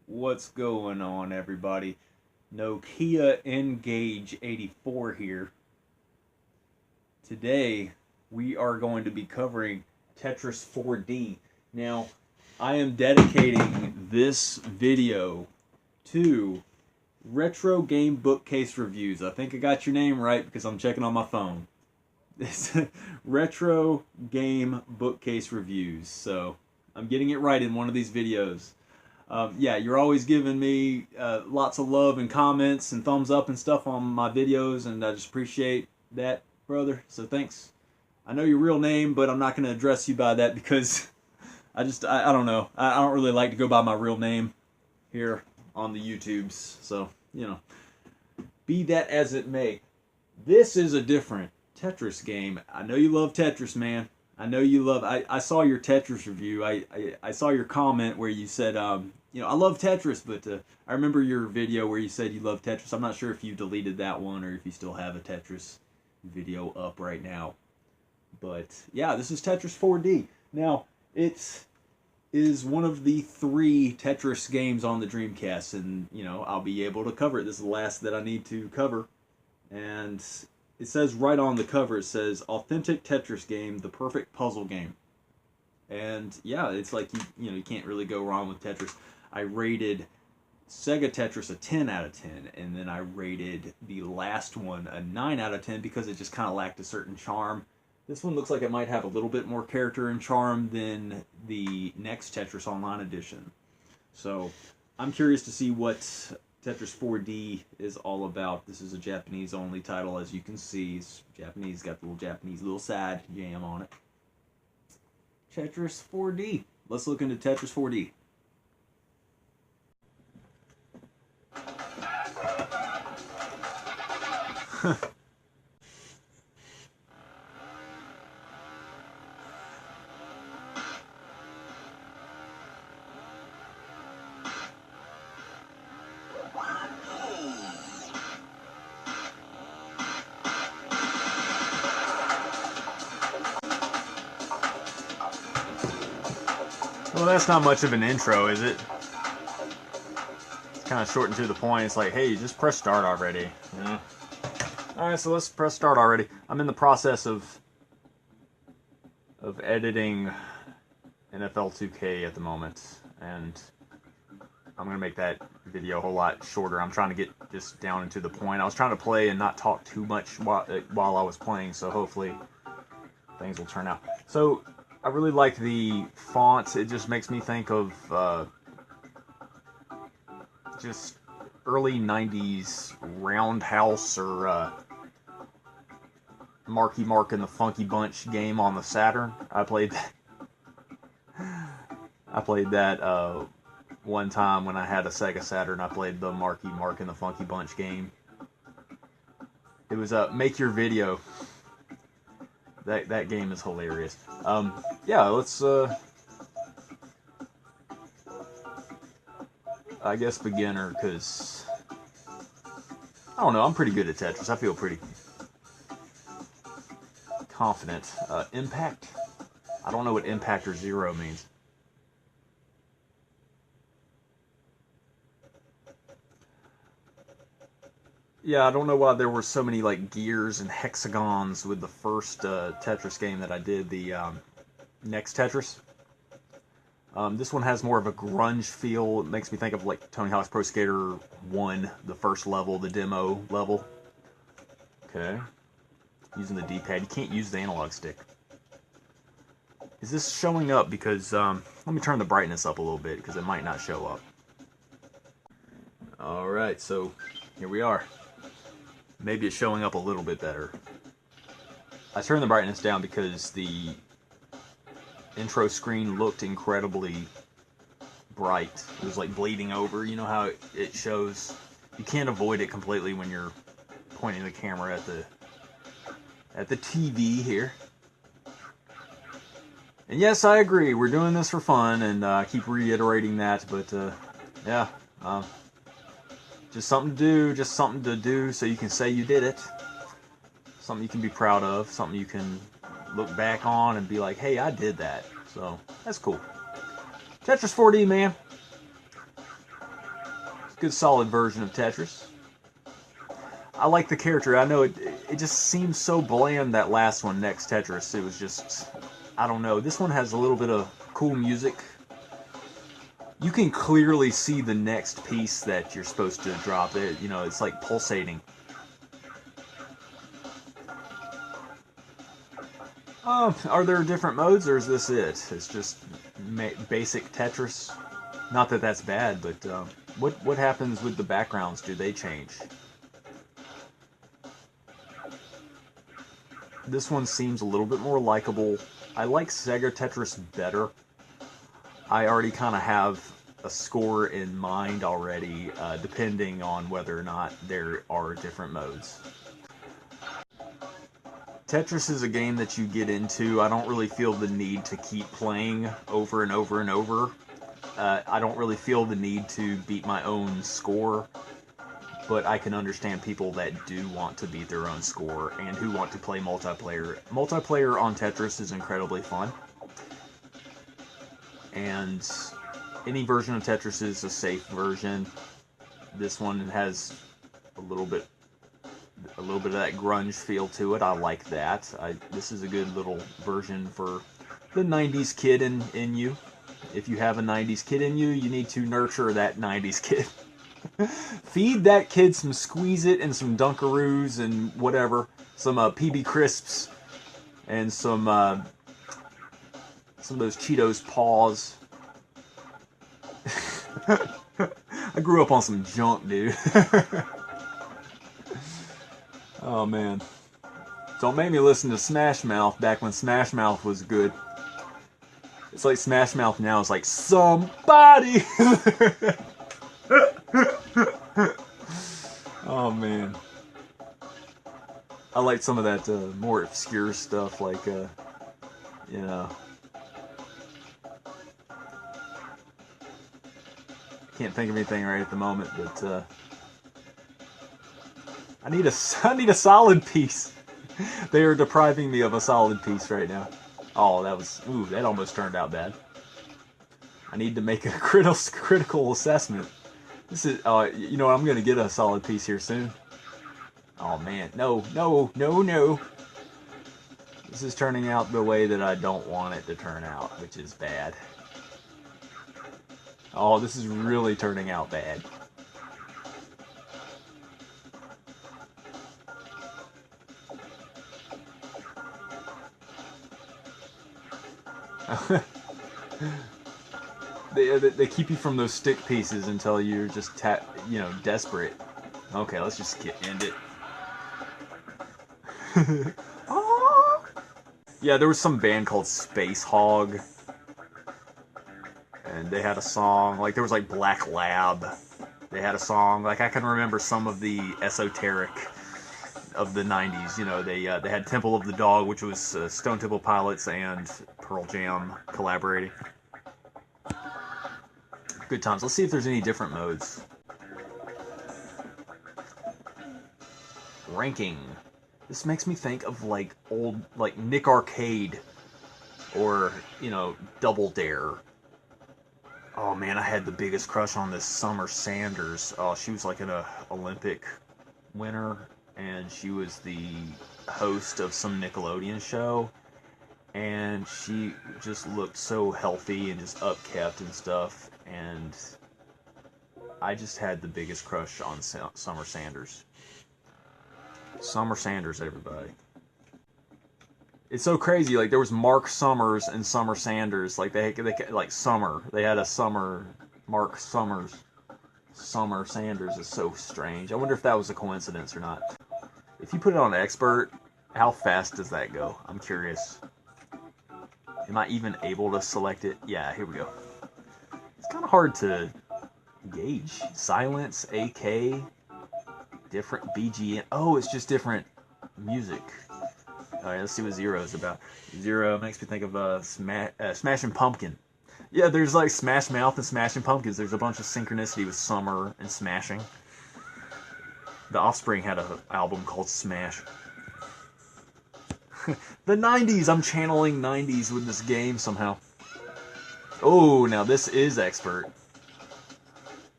What's going on, everybody? Nokia Engage 84 here. Today we are going to be covering Tetris 4D. Now, I am dedicating this video to Retro Game Bookcase Reviews. I think I got your name right because I'm checking on my phone. It's Retro Game Bookcase Reviews. So I'm getting it right in one of these videos. Yeah, you're always giving me lots of love and comments and thumbs up and stuff on my videos, and I just appreciate that, brother. So thanks. I know your real name, but I'm not going to address you by that because I don't know. I don't really like to go by my real name here on the YouTubes. So, you know, be that as it may. This is a different Tetris game. I know you love Tetris, man. I know you love. I saw your Tetris review. I saw your comment where you said, you know, I love Tetris, but I remember your video where you said you love Tetris. I'm not sure if you deleted that one or if you still have a Tetris video up right now. But yeah, this is Tetris 4D. Now, it is one of the 3 Tetris games on the Dreamcast, and you know, I'll be able to cover it. This is the last that I need to cover, and it says right on the cover, it says, authentic Tetris game, the perfect puzzle game. And yeah, it's like, you know, you can't really go wrong with Tetris. I rated Sega Tetris a 10 out of 10, and then I rated the last one a 9 out of 10 because it just kind of lacked a certain charm. This one looks like it might have a little bit more character and charm than the next Tetris Online edition. So I'm curious to see what Tetris 4D is all about. This is a Japanese only title, as you can see. It's Japanese, got the little Japanese little side jam on it. Tetris 4D. Let's look into Tetris 4D. Well, that's not much of an intro, is it? It's kind of short and to the point. It's like, hey, just press start already. Yeah. Alright, so let's press start already. I'm in the process of editing NFL 2K at the moment, and I'm going to make that video a whole lot shorter. I'm trying to get just down and to the point. I was trying to play and not talk too much while I was playing, so hopefully things will turn out. So I really like the font. It just makes me think of just early 90s Roundhouse or Marky Mark and the Funky Bunch game on the Saturn. I played that one time when I had a Sega Saturn. I played the Marky Mark and the Funky Bunch game. It was Make Your Video. That game is hilarious. Yeah, let's I guess beginner, because I don't know, I'm pretty good at Tetris. I feel pretty confident. Impact? I don't know what impact or zero means. Yeah, I don't know why there were so many like gears and hexagons with the first Tetris game that I did, the next Tetris. This one has more of a grunge feel. It makes me think of like Tony Hawk's Pro Skater 1, the first level, the demo level. Okay. Using the D-pad. You can't use the analog stick. Is this showing up? Because, let me turn the brightness up a little bit because it might not show up. Alright, so here we are. Maybe it's showing up a little bit better. I turned the brightness down because the intro screen looked incredibly bright. It was like bleeding over. You know how it shows? You can't avoid it completely when you're pointing the camera at the TV here. And yes, I agree. We're doing this for fun, and I keep reiterating that. But yeah, just something to do, so you can say you did it. Something you can be proud of. Something you can look back on and be like, hey, I did that. So that's cool. Tetris 4D, man. Good solid version of Tetris. I like the character. I know it just seems so bland, that last one, Next Tetris. It was just, I don't know. This one has a little bit of cool music. You can clearly see the next piece that you're supposed to drop. You know, it's like pulsating. Are there different modes, or is this it? It's just basic Tetris. Not that that's bad, but what happens with the backgrounds? Do they change? This one seems a little bit more likable. I like Sega Tetris better. I already kind of have a score in mind already, depending on whether or not there are different modes. Tetris is a game that you get into. I don't really feel the need to keep playing over and over and over. I don't really feel the need to beat my own score. But I can understand people that do want to beat their own score and who want to play multiplayer. Multiplayer on Tetris is incredibly fun. And any version of Tetris is a safe version. This one has a little bit of that grunge feel to it. I like that. This is a good little version for the 90s kid in you. If you have a 90s kid in you, you need to nurture that 90s kid. Feed that kid some Squeeze It and some Dunkaroos and whatever, some PB Crisps and some of those Cheetos Paws. I grew up on some junk, dude. Oh man, don't make me listen to Smash Mouth back when Smash Mouth was good. It's like Smash Mouth now is like somebody. Oh man, I like some of that more obscure stuff, like you know, can't think of anything right at the moment, but I need a solid piece. They are depriving me of a solid piece right now. Oh, that almost turned out bad. I need to make a critical assessment. This is, you know, I'm gonna get a solid piece here soon. Oh man, no. This is turning out the way that I don't want it to turn out, which is bad. Oh, this is really turning out bad. They keep you from those stick pieces until you're just desperate. Okay, let's just end it. Oh. Yeah, there was some band called Space Hog, and they had a song. Like there was like Black Lab. They had a song. Like I can remember some of the esoteric of the 90s. You know, they had Temple of the Dog, which was Stone Temple Pilots and Pearl Jam collaborating. Good times. Let's see if there's any different modes. Ranking. This makes me think of like old, like Nick Arcade, or you know, Double Dare. Oh man, I had the biggest crush on this Summer Sanders. Oh, she was like an Olympic winner, and she was the host of some Nickelodeon show, and she just looked so healthy and just upkept and stuff, and I just had the biggest crush on Summer Sanders. Summer Sanders, everybody. It's so crazy. Like there was Mark Summers and Summer Sanders. Like they like Summer. They had a Summer Mark Summers. Summer Sanders is so strange. I wonder if that was a coincidence or not. If you put it on expert, how fast does that go? I'm curious. Am I even able to select it? Yeah, here we go. It's kind of hard to gauge. Silence, AK, different BGM. Oh, it's just different music. Alright, let's see what Zero is about. Zero makes me think of Smashing Pumpkin. Yeah, there's like Smash Mouth and Smashing Pumpkins. There's a bunch of synchronicity with Summer and Smashing. The Offspring had an album called Smash. The 90s! I'm channeling 90s with this game somehow. Oh, now this is expert.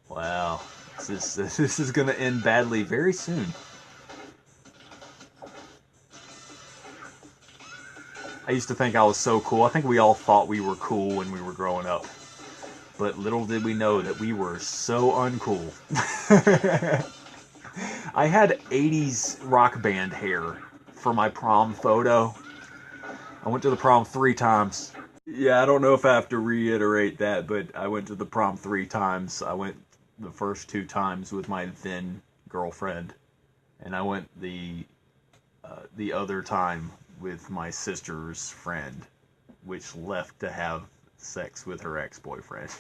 Wow. This is gonna end badly very soon. I used to think I was so cool. I think we all thought we were cool when we were growing up. But little did we know that we were so uncool. I had 80s rock band hair for my prom photo. I went to the prom 3 times. Yeah, I don't know if I have to reiterate that, but I went to the prom 3 times. I went the first 2 times with my then girlfriend, and I went the other time with my sister's friend, which left to have sex with her ex-boyfriend.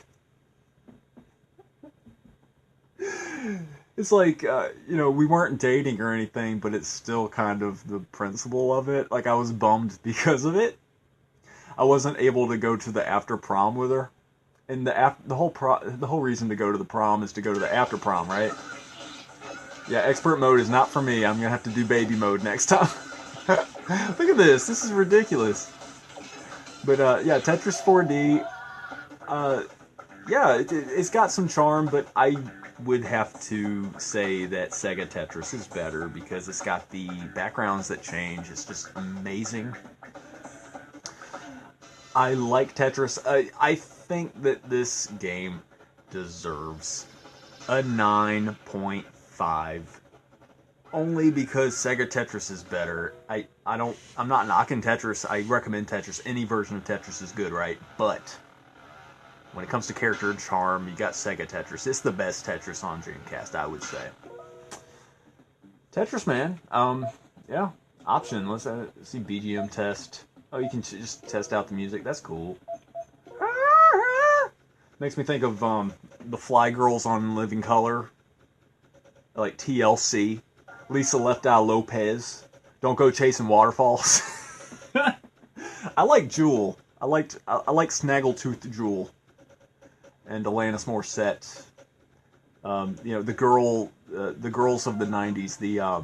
It's like, you know, we weren't dating or anything, but it's still kind of the principle of it. Like, I was bummed because of it. I wasn't able to go to the after prom with her. And the whole reason to go to the prom is to go to the after prom, right? Yeah, expert mode is not for me. I'm gonna have to do baby mode next time. Look at this. This is ridiculous. But yeah, Tetris 4D. Yeah, it's got some charm, but I would have to say that Sega Tetris is better because it's got the backgrounds that change. It's just amazing. I like Tetris. I think that this game deserves a 9.5. Only because Sega Tetris is better. I'm not knocking Tetris. I recommend Tetris. Any version of Tetris is good, right? But when it comes to character and charm, you got Sega Tetris. It's the best Tetris on Dreamcast, I would say. Tetris, man. Yeah. Option. Let's see BGM test. Oh, you can just test out the music. That's cool. Makes me think of the Fly Girls on Living Color. Like TLC. Lisa Left Eye Lopez. Don't go chasing waterfalls. I like Jewel. I like Snaggletooth Jewel. And Alanis Morissette. You know, the girls of the 90s. The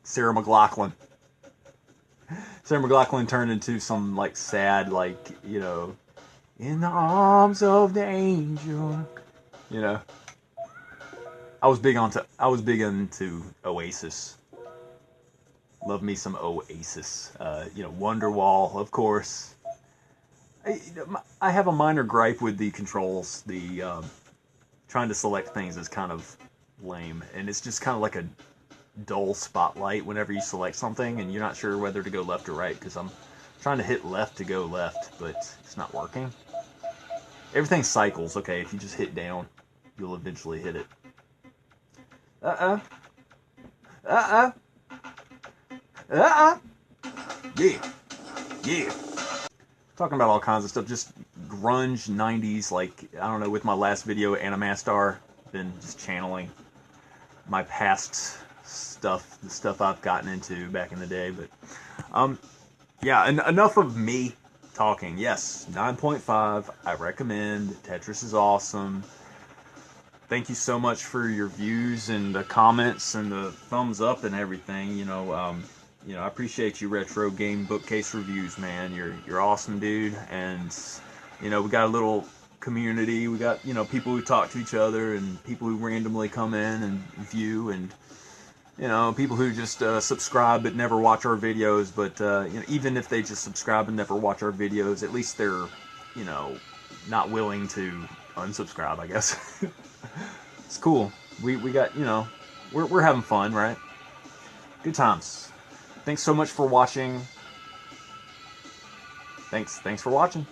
Sarah McLachlan. Sarah McLachlan turned into some like sad, like, you know, in the arms of the angel. You know. I was big into Oasis. Love me some Oasis. You know, Wonderwall, of course. I have a minor gripe with the controls. The trying to select things is kind of lame, and it's just kind of like a dull spotlight whenever you select something, and you're not sure whether to go left or right. Because I'm trying to hit left to go left, but it's not working. Everything cycles. Okay, if you just hit down, you'll eventually hit it. Yeah. Talking about all kinds of stuff, just grunge 90s, like, I don't know, with my last video, Animastar, been just channeling my past stuff, the stuff I've gotten into back in the day, but, yeah, and enough of me talking. Yes, 9.5, I recommend, Tetris is awesome. Thank you so much for your views and the comments and the thumbs up and everything. You know, I appreciate you, Retro Game Bookcase Reviews, man. You're awesome, dude. And you know, we got a little community. We got, you know, people who talk to each other and people who randomly come in and view, and you know, people who just subscribe but never watch our videos. But you know, even if they just subscribe and never watch our videos, at least they're, you know, not willing to unsubscribe, I guess. It's cool. We got, you know, we're having fun, right? Good times. Thanks so much for watching. Thanks for watching.